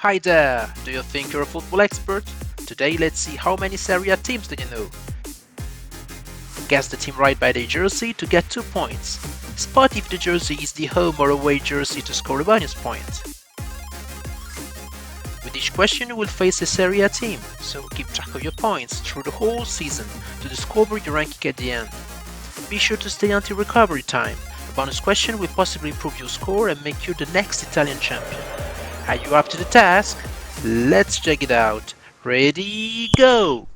Hi there! Do you think you're a football expert? Today let's see how many Serie A teams do you know. Guess the team right by their jersey to get 2 points. Spot if the jersey is the home or away jersey to score a bonus point. With each question you will face a Serie A team, so keep track of your points through the whole season to discover your ranking at the end. Be sure to stay until recovery time. A bonus question will possibly improve your score and make you the next Italian champion. Are you up to the task? Let's check it out. Ready, go!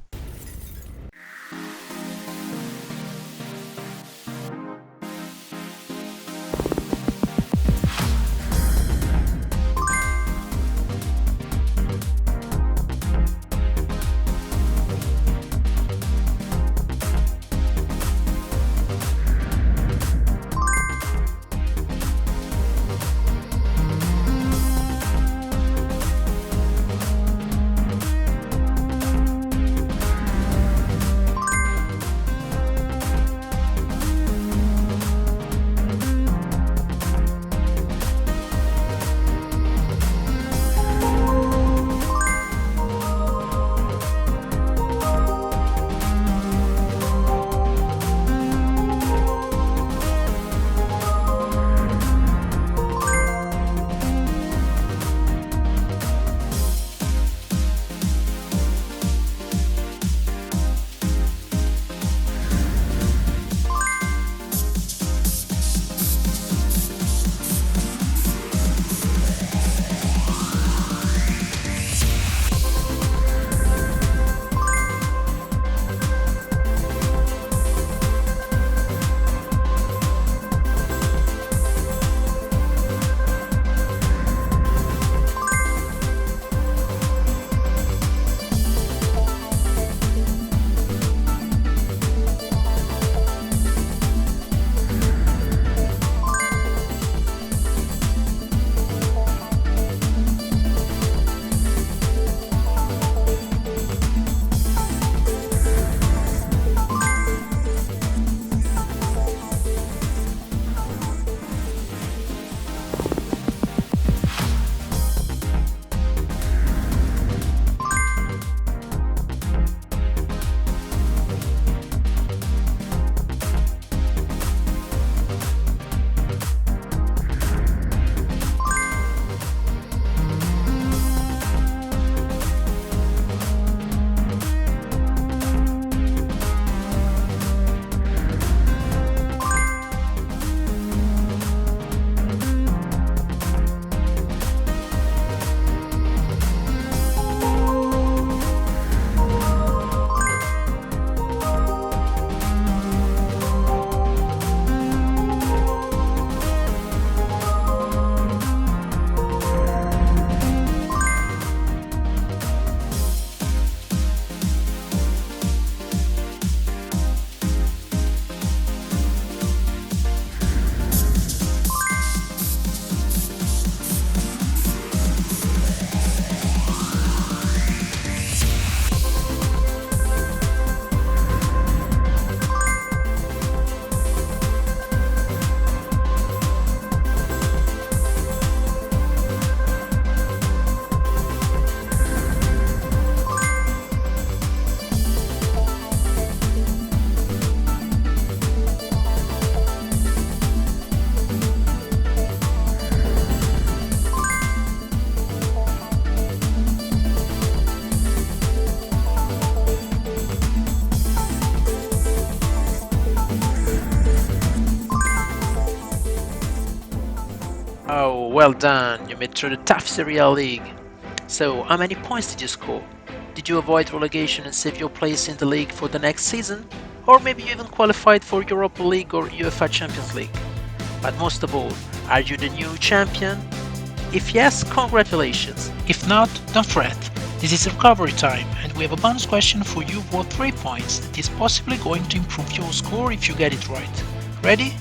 Oh, well done, you made through the tough Serie A league. So, how many points did you score? Did you avoid relegation and save your place in the league for the next season? Or maybe you even qualified for Europa League or UEFA Champions League? But most of all, are you the new champion? If yes, congratulations. If not, don't fret. This is recovery time and we have a bonus question for you worth 3 points that is possibly going to improve your score if you get it right. Ready?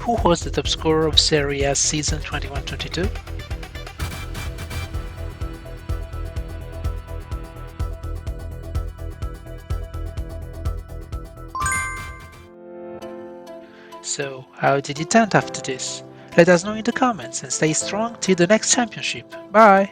Who was the top scorer of Serie A season 21-22? So, how did it end after this? Let us know in the comments and stay strong till the next championship. Bye!